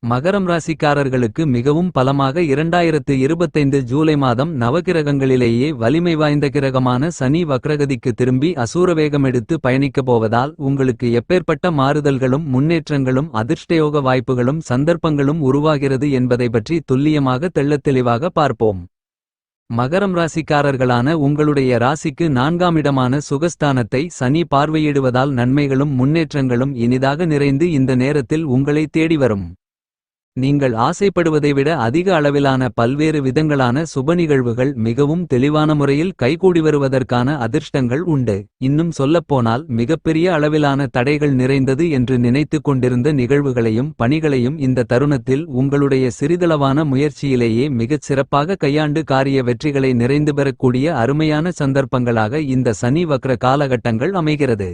மகரம் ராசிக்காரர்களுக்கு மிகவும் பலமாக 2025 ஜூலை மாதம் நவகிரகங்களிலேயே வலிமை வாய்ந்த கிரகமான சனி வக்ரகதிக்கு திரும்பி அசூரவேகமெடுத்து பயணிக்கப் போவதால் உங்களுக்கு எப்பேற்பட்ட மாறுதல்களும் முன்னேற்றங்களும் அதிர்ஷ்டயோக வாய்ப்புகளும் சந்தர்ப்பங்களும் உருவாகிறது என்பதை பற்றி துல்லியமாக தெள்ளத்தெளிவாக பார்ப்போம். மகரம் ராசிக்காரர்களான உங்களுடைய ராசிக்கு 4ஆம் இடமான சுகஸ்தானத்தை சனி பார்வையிடுவதால் நன்மைகளும் முன்னேற்றங்களும் இனிதாக நிறைந்து இந்த நேரத்தில் உங்களை தேடி வரும். நீங்கள் ஆசைப்படுவதை விட அதிக அளவிலான பல்வேறு விதங்களான சுப நிகழ்வுகள் மிகவும் தெளிவான முறையில் கைகூடி வருவதற்கான அதிர்ஷ்டங்கள் உண்டு. இன்னும் சொல்லப்போனால் மிகப்பெரிய அளவிலான தடைகள் நிறைந்தது என்று நினைத்து கொண்டிருந்த நிகழ்வுகளையும் பணிகளையும் இந்த தருணத்தில் உங்களுடைய சிறிதளவான முயற்சியிலேயே மிகச் சிறப்பாக கையாண்டு காரிய வெற்றிகளை நிறைந்து பெறக்கூடிய அருமையான சந்தர்ப்பங்களாக இந்த சனி வக்ர காலகட்டங்கள் அமைகிறது.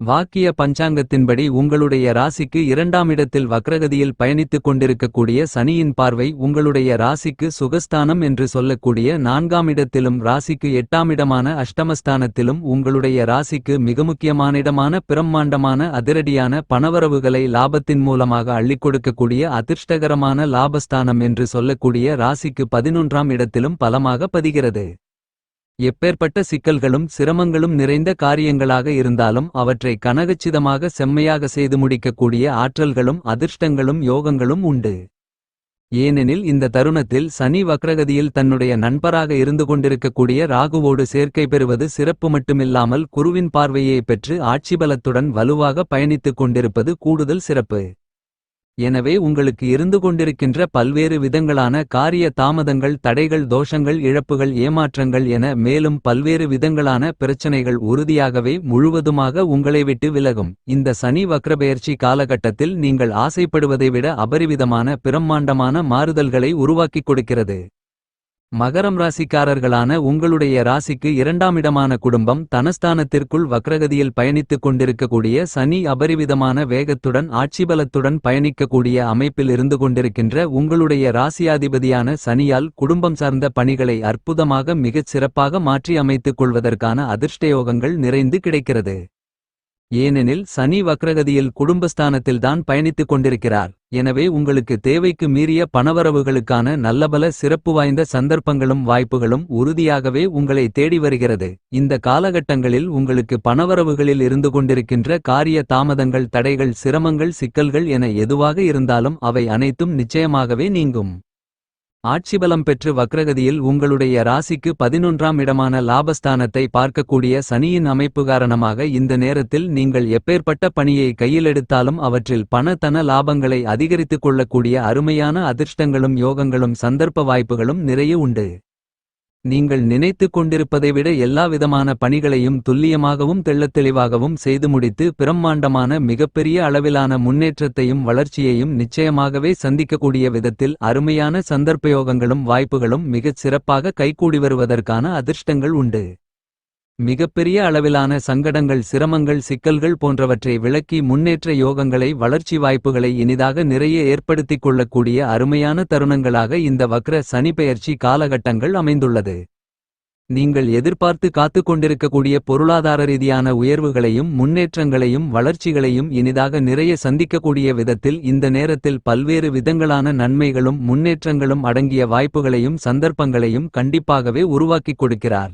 வாக்கிய பஞ்சாங்கத்தின்படி உங்களுடைய ராசிக்கு 2ஆம் இடத்தில் வக்ரகதியில் பயணித்துக் கொண்டிருக்கக்கூடிய சனியின் பார்வை உங்களுடைய ராசிக்கு சுகஸ்தானம் என்று சொல்லக்கூடிய 4ஆம் இடத்திலும் ராசிக்கு 8ஆம் இடமான அஷ்டமஸ்தானத்திலும் உங்களுடைய ராசிக்கு மிக முக்கியமான இடமான பிரம்மாண்டமான அதிரடியான பணவரவுகளை லாபத்தின் மூலமாக அள்ளிக் கொடுக்கக்கூடிய அதிர்ஷ்டகரமான லாபஸ்தானம் என்று சொல்லக்கூடிய ராசிக்கு 11ஆம் இடத்திலும் பலமாக பதிகிறது. எப்பேற்பட்ட சிக்கல்களும் சிரமங்களும் நிறைந்த காரியங்களாக இருந்தாலும் அவற்றை கனகச்சிதமாக செம்மையாக செய்து முடிக்கக்கூடிய ஆற்றல்களும் அதிர்ஷ்டங்களும் யோகங்களும் உண்டு. ஏனெனில் இந்த தருணத்தில் சனி வக்ரகதியில் தன்னுடைய நண்பராக இருந்து கொண்டிருக்கக்கூடிய ராகுவோடு சேர்க்கை பெறுவது சிறப்பு மட்டுமில்லாமல் குருவின் பார்வையை பெற்று ஆட்சிபலத்துடன் வலுவாக பயணித்துக் கொண்டிருப்பது கூடுதல் சிறப்பு. எனவே உங்களுக்கு இருந்து கொண்டிருக்கின்ற பல்வேறு விதங்களான காரிய தாமதங்கள் தடைகள் தோஷங்கள் இழப்புகள் ஏமாற்றங்கள் என மேலும் பல்வேறு விதங்களான பிரச்சனைகள் உறுதியாகவே முழுவதுமாக உங்களை விட்டு விலகும். இந்த சனி வக்ரபெயர்ச்சி காலகட்டத்தில் நீங்கள் ஆசைப்படுவதை விட அபரிவிதமான பிரம்மாண்டமான மாறுதல்களை உருவாக்கிக் கொடுக்கிறது. மகரம் ராசிக்காரர்களான உங்களுடைய ராசிக்கு 2ஆம் இடமான குடும்பம் தனஸ்தானத்திற்குள் வக்ரகதியில் பயணித்துக் கொண்டிருக்கக்கூடிய சனி அபரிவிதமான வேகத்துடன் ஆட்சிபலத்துடன் பயணிக்கக்கூடிய அமைப்பில் இருந்து கொண்டிருக்கின்ற உங்களுடைய ராசியாதிபதியான சனியால் குடும்பம் சார்ந்த பணிகளை அற்புதமாக மிகச் சிறப்பாக மாற்றி அமைத்துக் கொள்வதற்கான அதிர்ஷ்டயோகங்கள் நிறைந்து கிடைக்கிறது. ஏனெனில் சனி வக்ரகதியில் குடும்பஸ்தானத்தில்தான் பயணித்துக் கொண்டிருக்கிறார். எனவே உங்களுக்கு தேவைக்கு மீறிய பணவரவுகளுக்கான நல்லபல சிறப்பு வாய்ந்த சந்தர்ப்பங்களும் வாய்ப்புகளும் உறுதியாகவே உங்களை தேடி வருகிறது. இந்த காலகட்டங்களில் உங்களுக்கு பணவரவுகளில் இருந்து கொண்டிருக்கின்ற காரிய தாமதங்கள் தடைகள் சிரமங்கள் சிக்கல்கள் என எதுவாக இருந்தாலும் அவை அனைத்தும் நிச்சயமாகவே நீங்கும். ஆட்சிபலம் பெற்று வக்ரகதியில் உங்களுடைய ராசிக்கு 11ஆம் இடமான லாபஸ்தானத்தை பார்க்கக்கூடிய சனியின் அமைப்பு காரணமாக இந்த நேரத்தில் நீங்கள் எப்பேற்பட்ட பணியை கையிலெடுத்தாலும் அவற்றில் பண தன லாபங்களை அதிகரித்துக் கொள்ளக்கூடிய அருமையான அதிர்ஷ்டங்களும் யோகங்களும் சந்தர்ப்ப வாய்ப்புகளும் நிறைய உண்டு. நீங்கள் நினைத்துக் கொண்டிருப்பதை விட எல்லாவிதமான பணிகளையும் துல்லியமாகவும் தெள்ளத்தெளிவாகவும் செய்து முடித்து பிரம்மாண்டமான மிகப்பெரிய அளவிலான முன்னேற்றத்தையும் வளர்ச்சியையும் நிச்சயமாகவே சந்திக்கக்கூடிய விதத்தில் அருமையான சந்தர்ப்பயோகங்களும் வாய்ப்புகளும் மிகச் சிறப்பாக கைகூடி வருவதற்கான அதிர்ஷ்டங்கள் உண்டு. மிகப்பெரிய அளவிலான சங்கடங்கள் சிரமங்கள் சிக்கல்கள் போன்றவற்றை விலக்கி முன்னேற்ற யோகங்களை வளர்ச்சி வாய்ப்புகளை இனிதாக நிறைய ஏற்படுத்திக் கொள்ளக்கூடிய அருமையான தருணங்களாக இந்த வக்ர சனி பெயர்ச்சி காலகட்டங்கள் அமைந்துள்ளது. நீங்கள் எதிர்பார்த்து காத்துக் கொண்டிருக்கக்கூடிய பொருளாதார ரீதியான உயர்வுகளையும் முன்னேற்றங்களையும் வளர்ச்சிகளையும் இனிதாக நிறைய சந்திக்கக்கூடிய விதத்தில் இந்த நேரத்தில் பல்வேறு விதங்களான நன்மைகளும் முன்னேற்றங்களும் அடங்கிய வாய்ப்புகளையும் சந்தர்ப்பங்களையும் கண்டிப்பாகவே உருவாக்கிக் கொடுக்கிறார்.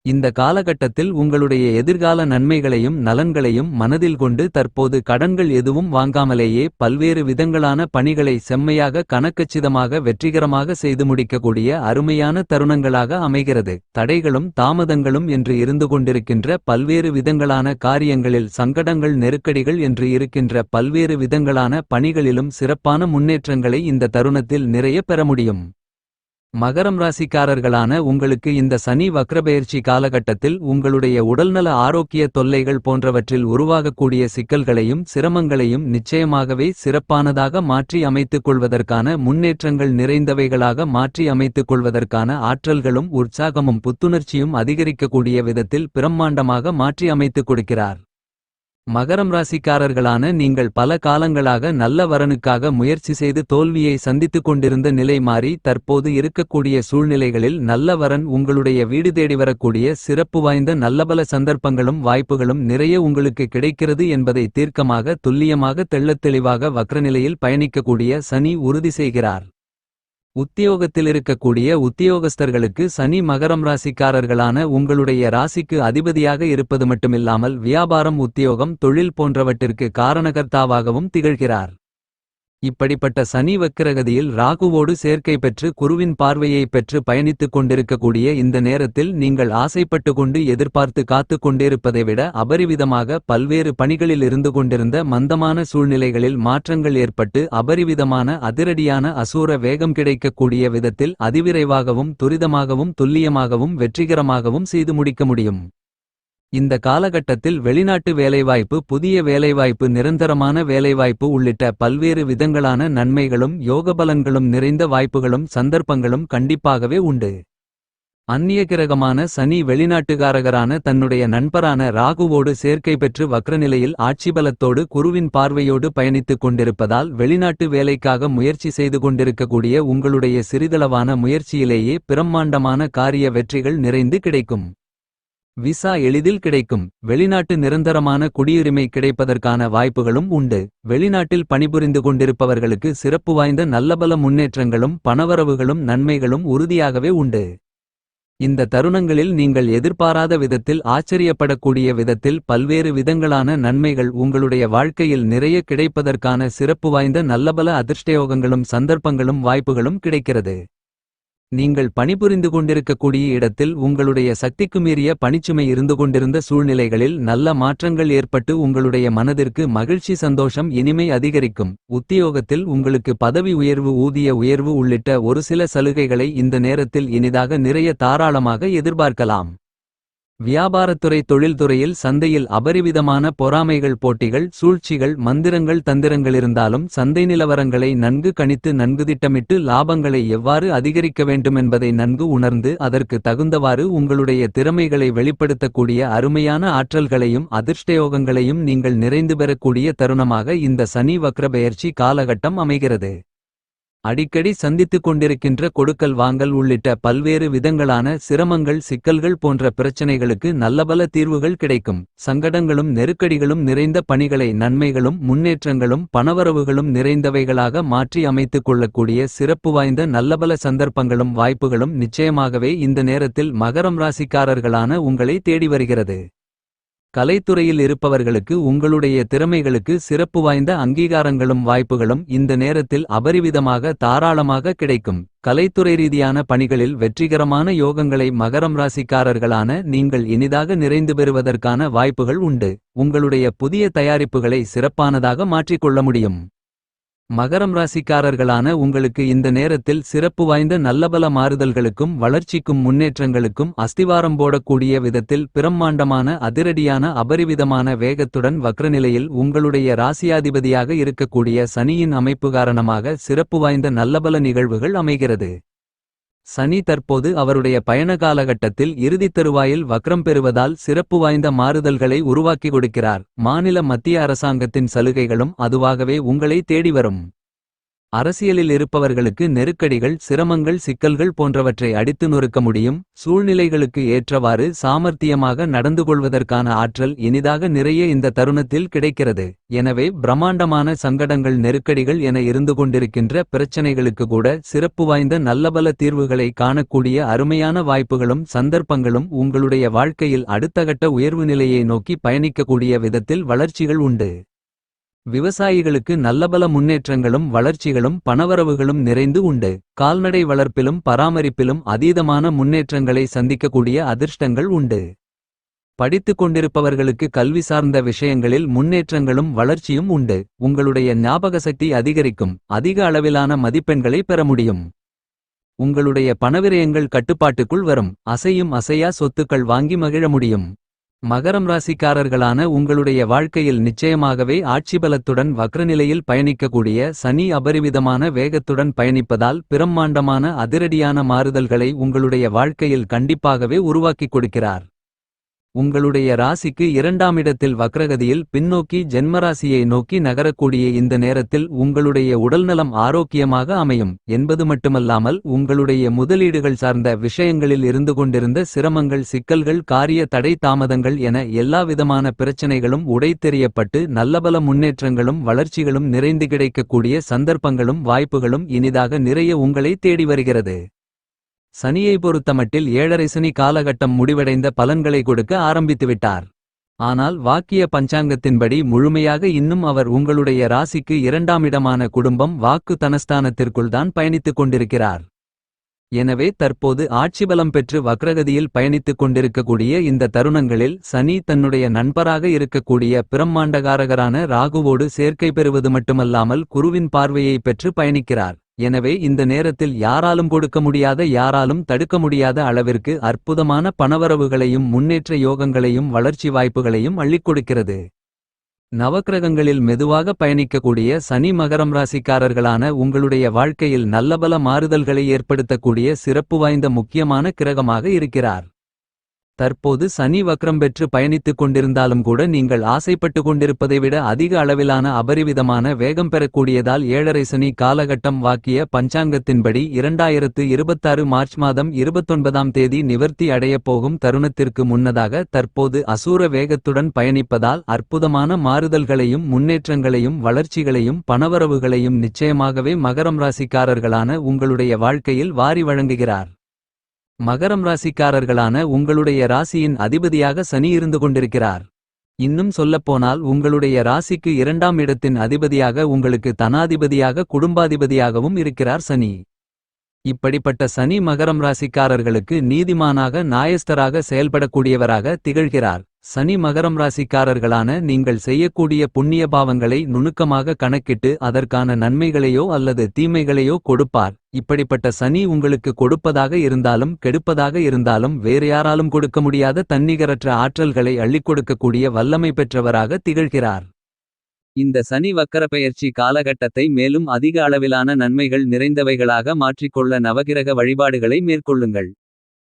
இந்த காலகட்டத்தில் உங்களுடைய எதிர்கால நன்மைகளையும் நலன்களையும் மனதில் கொண்டு தற்போது கடன்கள் எதுவும் வாங்காமலேயே பல்வேறு விதங்களான பணிகளை செம்மையாக கணக்கச்சிதமாக வெற்றிகரமாக செய்து முடிக்கக்கூடிய அருமையான தருணங்களாக அமைகிறது. தடைகளும் தாமதங்களும் என்று இருந்து கொண்டிருக்கின்ற பல்வேறு விதங்களான காரியங்களில் சங்கடங்கள் நெருக்கடிகள் என்று இருக்கின்ற பல்வேறு விதங்களான பணிகளிலும் சிறப்பான முன்னேற்றங்களை இந்த தருணத்தில் நிறைய பெற முடியும். மகரம் ராசிக்காரர்களான உங்களுக்கு இந்த சனி வக்ரபெயர்ச்சி காலகட்டத்தில் உங்களுடைய உடல்நல ஆரோக்கிய தொல்லைகள் போன்றவற்றில் உருவாகக்கூடிய சிக்கல்களையும் சிரமங்களையும் நிச்சயமாகவே சிறப்பானதாக மாற்றி அமைத்துக் கொள்வதற்கான முன்னேற்றங்கள் நிறைந்தவைகளாக மாற்றி அமைத்துக் கொள்வதற்கான ஆற்றல்களும் உற்சாகமும் புத்துணர்ச்சியும் அதிகரிக்கக்கூடிய விதத்தில் பிரம்மாண்டமாக மாற்றி அமைத்துக் கொடுக்கிறார். மகரம் ராசிக்காரர்களான நீங்கள் பல காலங்களாக நல்ல வரனுக்காக முயற்சி செய்து தோல்வியை சந்தித்துக் கொண்டிருந்த நிலை மாறி தற்போது இருக்கக்கூடிய சூழ்நிலைகளில் நல்ல வரன் உங்களுடைய வீடு தேடி வரக்கூடிய சிறப்பு வாய்ந்த நல்லபல சந்தர்ப்பங்களும் வாய்ப்புகளும் நிறைய உங்களுக்கு கிடைக்கிறது என்பதை தீர்க்கமாக துல்லியமாக தெள்ளத்தெளிவாக வக்ரநிலையில் பயணிக்கக்கூடிய சனி உறுதி செய்கிறார். உத்தியோகத்தில் இருக்கக்கூடிய உத்தியோகஸ்தர்களுக்கு சனி மகரம் ராசிக்காரர்களான உங்களுடைய ராசிக்கு அதிபதியாக இருப்பது மட்டுமில்லாமல் வியாபாரம் உத்தியோகம் தொழில் போன்றவற்றிற்கு காரணகர்த்தாவாகவும் திகழ்கிறார். இப்படிப்பட்ட சனி வக்கிரகதியில் ராகுவோடு சேர்க்கை பெற்று குருவின் பார்வையை பெற்று பயணித்துக் கொண்டிருக்கக்கூடிய இந்த நேரத்தில் நீங்கள் ஆசைப்பட்டு கொண்டு எதிர்பார்த்து காத்து கொண்டிருப்பதை விட அபரிவிதமாக பல்வேறு பணிகளில் இருந்து கொண்டிருந்த மந்தமான சூழ்நிலைகளில் மாற்றங்கள் ஏற்பட்டு அபரிவிதமான அதிரடியான அசூர வேகம் கிடைக்கக்கூடிய விதத்தில் அதிவிரைவாகவும் துரிதமாகவும் துல்லியமாகவும் வெற்றிகரமாகவும் செய்து முடிக்க முடியும். இந்த காலகட்டத்தில் வெளிநாட்டு வேலைவாய்ப்பு புதிய வேலைவாய்ப்பு நிரந்தரமான வேலைவாய்ப்பு உள்ளிட்ட பல்வேறு விதங்களான நன்மைகளும் யோகபலன்களும் நிறைந்த வாய்ப்புகளும் சந்தர்ப்பங்களும் கண்டிப்பாகவே உண்டு. அந்நிய கிரகமான சனி வெளிநாட்டுக்காரகரான தன்னுடைய நண்பரான ராகுவோடு சேர்க்கை பெற்று வக்ரநிலையில் ஆட்சிபலத்தோடு குருவின் பார்வையோடு பயணித்துக் கொண்டிருப்பதால் வெளிநாட்டு வேலைக்காக முயற்சி செய்து கொண்டிருக்கக்கூடிய உங்களுடைய சிறிதளவான முயற்சியிலேயே பிரம்மாண்டமான காரிய வெற்றிகள் நிறைந்து கிடைக்கும். விசா எளிதில் கிடைக்கும். வெளிநாட்டு நிரந்தரமான குடியுரிமை கிடைப்பதற்கான வாய்ப்புகளும் உண்டு. வெளிநாட்டில் பணிபுரிந்து கொண்டிருப்பவர்களுக்கு சிறப்பு வாய்ந்த நல்லபல முன்னேற்றங்களும் பணவரவுகளும் நன்மைகளும் உறுதியாகவே உண்டு. இந்த தருணங்களில் நீங்கள் எதிர்பாராத விதத்தில் ஆச்சரியப்படக்கூடிய விதத்தில் பல்வேறு விதங்களான நன்மைகள் உங்களுடைய வாழ்க்கையில் நிறைய கிடைப்பதற்கான சிறப்பு வாய்ந்த நல்லபல அதிர்ஷ்டயோகங்களும் சந்தர்ப்பங்களும் வாய்ப்புகளும் கிடைக்கிறது. நீங்கள் பணிபுரிந்து கொண்டிருக்கக்கூடிய இடத்தில் உங்களுடைய சக்திக்கு மீறிய பணிச்சுமை இருந்து கொண்டிருந்த சூழ்நிலைகளில் நல்ல மாற்றங்கள் ஏற்பட்டு உங்களுடைய மனதிற்கு மகிழ்ச்சி சந்தோஷம் இனிமை அதிகரிக்கும். உத்தியோகத்தில் உங்களுக்கு பதவி உயர்வு ஊதிய உயர்வு உள்ளிட்ட ஒரு சில சலுகைகளை இந்த நேரத்தில் இனிதாக நிறைய தாராளமாக எதிர்பார்க்கலாம். வியாபாரத்துறை தொழில்துறையில் சந்தையில் அபரிவிதமான பொறாமைகள் போட்டிகள் சூழ்ச்சிகள் மந்திரங்கள் தந்திரங்களிருந்தாலும் சந்தை நிலவரங்களை நன்கு கணித்து நன்கு திட்டமிட்டு லாபங்களை எவ்வாறு அதிகரிக்க வேண்டுமென்பதை நன்கு உணர்ந்து அதற்கு தகுந்தவாறு உங்களுடைய திறமைகளை வெளிப்படுத்தக்கூடிய அருமையான ஆற்றல்களையும் அதிர்ஷ்டயோகங்களையும் நீங்கள் நிறைந்து பெறக்கூடிய தருணமாக இந்த சனி வக்ரபெயர்ச்சி காலகட்டம் அமைகிறது. அடிக்கடி சந்தித்துக் கொண்டிருக்கின்ற கொடுக்கல் வாங்கல் உள்ளிட்ட பல்வேறு விதங்களான சிரமங்கள் சிக்கல்கள் போன்ற பிரச்சனைகளுக்கு நல்லபல தீர்வுகள் கிடைக்கும். சங்கடங்களும் நெருக்கடிகளும் நிறைந்த பணிகளை நன்மைகளும் முன்னேற்றங்களும் பணவரவுகளும் நிறைந்தவைகளாக மாற்றி அமைத்துக் கொள்ளக்கூடிய சிறப்பு வாய்ந்த நல்லபல சந்தர்ப்பங்களும் வாய்ப்புகளும் நிச்சயமாகவே இந்த நேரத்தில் மகரம் ராசிக்காரர்களான உங்களை தேடி வருகிறது. கலைத்துறையில் இருப்பவர்களுக்கு உங்களுடைய திறமைகளுக்கு சிறப்பு வாய்ந்த அங்கீகாரங்களும் வாய்ப்புகளும் இந்த நேரத்தில் அபரிவிதமாக தாராளமாக கிடைக்கும். கலைத்துறை ரீதியான பணிகளில் வெற்றிகரமான யோகங்களை மகரம் ராசிக்காரர்களான நீங்கள் இனிதாக நிறைந்து பெறுவதற்கான வாய்ப்புகள் உண்டு. உங்களுடைய புதிய தயாரிப்புகளை சிறப்பானதாக மாற்றிக்கொள்ள முடியும். மகரம் ராசிக்காரர்களான உங்களுக்கு இந்த நேரத்தில் சிறப்பு வாய்ந்த நல்லபல மாறுதல்களுக்கும் வளர்ச்சிக்கும் முன்னேற்றங்களுக்கும் அஸ்திவாரம் போடக்கூடிய விதத்தில் பிரம்மாண்டமான அதிரடியான அபரிவிதமான வேகத்துடன் வக்ரநிலையில் உங்களுடைய ராசியாதிபதியாக இருக்கக்கூடிய சனியின் அமைப்பு காரணமாக சிறப்பு வாய்ந்த நல்லபல நிகழ்வுகள் அமைகிறது. சனி தற்போது அவருடைய பயண காலகட்டத்தில் இறுதித் தருவாயில் வக்ரம் பெறுவதால் சிறப்பு வாய்ந்த மாறுதல்களை உருவாக்கி கொடுக்கிறார். மாநில மத்திய அரசாங்கத்தின் சலுகைகளும் அதுவாகவே உங்களை தேடி வரும். அரசியலில் இருப்பவர்களுக்கு நெருக்கடிகள் சிரமங்கள் சிக்கல்கள் போன்றவற்றை அடித்து நொறுக்க முடியும். சூழ்நிலைகளுக்கு ஏற்றவாறு சாமர்த்தியமாக நடந்து கொள்வதற்கான ஆற்றல் இனிதாக நிறைய இந்த தருணத்தில் கிடைக்கிறது. எனவே பிரம்மாண்டமான சங்கடங்கள் நெருக்கடிகள் என இருந்து கொண்டிருக்கின்ற பிரச்சனைகளுக்கு கூட சிறப்பு வாய்ந்த நல்லபல தீர்வுகளை காணக்கூடிய அருமையான வாய்ப்புகளும் சந்தர்ப்பங்களும் உங்களுடைய வாழ்க்கையில் அடுத்தகட்ட உயர்வு நிலையை நோக்கி பயணிக்கக்கூடிய விதத்தில் வளர்ச்சிகள் உண்டு. விவசாயிகளுக்கு நல்லபல முன்னேற்றங்களும் வளர்ச்சிகளும் பணவரவுகளும் நிறைந்து உண்டு. கால்நடை வளர்ப்பிலும் பராமரிப்பிலும் அதீதமான முன்னேற்றங்களை சந்திக்கக்கூடிய அதிர்ஷ்டங்கள் உண்டு. படித்துக் கொண்டிருப்பவர்களுக்கு கல்வி சார்ந்த விஷயங்களில் முன்னேற்றங்களும் வளர்ச்சியும் உண்டு. உங்களுடைய ஞாபக சக்தி அதிகரிக்கும். அதிக அளவிலான மதிப்பெண்களை பெற முடியும். உங்களுடைய பணவிரயங்கள் கட்டுப்பாட்டுக்குள் வரும். அசையும் அசையா சொத்துக்கள் வாங்கி மகிழ முடியும். மகரம் ராசிக்காரர்களான உங்களுடைய வாழ்க்கையில் நிச்சயமாகவே ஆட்சிபலத்துடன் வக்ரநிலையில் பயணிக்கக்கூடிய சனி அபரிவிதமான வேகத்துடன் பயணிப்பதால் பிரம்மாண்டமான அதிரடியான மாறுதல்களை உங்களுடைய வாழ்க்கையில் கண்டிப்பாகவே உருவாக்கிக் கொடுக்கிறார். உங்களுடைய ராசிக்கு 2ஆம் இடத்தில் வக்ரகதியில் பின்னோக்கி ஜென்மராசியை நோக்கி நகரக்கூடிய இந்த நேரத்தில் உங்களுடைய உடல்நலம் ஆரோக்கியமாக அமையும் என்பது மட்டுமல்லாமல் உங்களுடைய முதலீடுகள் சார்ந்த விஷயங்களில் இருந்து கொண்டிருந்த சிரமங்கள் சிக்கல்கள் காரிய தடை தாமதங்கள் என எல்லாவிதமான பிரச்சனைகளும் உடைத்தெறியப்பட்டு நல்லபல முன்னேற்றங்களும் வளர்ச்சிகளும் நிறைந்து கிடைக்கக்கூடிய சந்தர்ப்பங்களும் வாய்ப்புகளும் இனிதாக நிறைய உங்களை தேடி வருகிறது. சனியை பொறுத்தமட்டில் 7.5 சனி காலகட்டம் முடிவடைந்த பலன்களை கொடுக்க ஆரம்பித்துவிட்டார். ஆனால் வாக்கிய பஞ்சாங்கத்தின்படி முழுமையாக இன்னும் அவர் உங்களுடைய ராசிக்கு 2ஆம் இடமான குடும்பம் வாக்கு தனஸ்தானத்திற்குள் தான் பயணித்துக் கொண்டிருக்கிறார். எனவே தற்போது ஆட்சிபலம் பெற்று வக்ரகதியில் பயணித்துக் கொண்டிருக்கக்கூடிய இந்த தருணங்களில் சனி தன்னுடைய நண்பராக இருக்கக்கூடிய பிரம்மாண்டகாரகரான ராகுவோடு சேர்க்கை பெறுவது மட்டுமல்லாமல் குருவின் பார்வையை பெற்று பயணிக்கிறார். எனவே இந்த நேரத்தில் யாராலும் கொடுக்க முடியாத யாராலும் தடுக்க முடியாத அளவிற்கு அற்புதமான பணவரவுகளையும் முன்னேற்ற யோகங்களையும் வளர்ச்சி வாய்ப்புகளையும் அள்ளிக் கொடுக்கிறது. நவக்கிரகங்களில் மெதுவாக பயணிக்கக்கூடிய சனி மகரம் ராசிக்காரர்களான உங்களுடைய வாழ்க்கையில் நல்லபல மாறுதல்களை ஏற்படுத்தக்கூடிய சிறப்பு வாய்ந்த முக்கியமான கிரகமாக இருக்கிறார். தற்போது சனி வக்ரம் பெற்று பயணித்துக் கொண்டிருந்தாலும் கூட நீங்கள் ஆசைப்பட்டு கொண்டிருப்பதை விட அதிக அளவிலான அபரிவிதமான வேகம் பெறக்கூடியதால் 7.5 சனி காலகட்டம் வாக்கிய பஞ்சாங்கத்தின்படி 2026 மார்ச் மாதம் 29ஆம் தேதி நிவர்த்தி அடையப் போகும் தருணத்திற்கு முன்னதாக தற்போது அசூர வேகத்துடன் பயணிப்பதால் அற்புதமான மாறுதல்களையும் முன்னேற்றங்களையும் வளர்ச்சிகளையும் பணவரவுகளையும் நிச்சயமாகவே மகரம் ராசிக்காரர்களான உங்களுடைய வாழ்க்கையில் வாரி வழங்குகிறார். மகரம் ராசிக்காரர்களான உங்களுடைய ராசியின் அதிபதியாக சனி இருந்து கொண்டிருக்கிறார். இன்னும் சொல்லப்போனால் உங்களுடைய ராசிக்கு 2ஆம் இடத்தின் அதிபதியாக உங்களுக்கு தனாதிபதியாக குடும்பாதிபதியாகவும் இருக்கிறார் சனி. இப்படிப்பட்ட சனி மகரம் ராசிக்காரர்களுக்கு நீதிமானாக நாயஸ்தராக செயல்படக்கூடியவராக திகழ்கிறார். சனி மகரம் ராசிக்காரர்களான நீங்கள் செய்யக்கூடிய புண்ணிய பாவங்களை நுணுக்கமாக கணக்கிட்டு அதற்கான நன்மைகளையோ அல்லது தீமைகளையோ கொடுப்பார். இப்படிப்பட்ட சனி உங்களுக்கு கொடுப்பதாக இருந்தாலும் கெடுப்பதாக இருந்தாலும் வேறு யாராலும் கொடுக்க முடியாத தன்னிகரற்ற ஆற்றல்களை அள்ளிக் கொடுக்கக்கூடிய வல்லமை பெற்றவராக திகழ்கிறார். இந்த சனி வக்கரப்பெயர்ச்சி காலகட்டத்தை மேலும் அதிக அளவிலான நன்மைகள் நிறைந்தவைகளாக மாற்றிக்கொள்ள நவகிரக வழிபாடுகளை மேற்கொள்ளுங்கள்.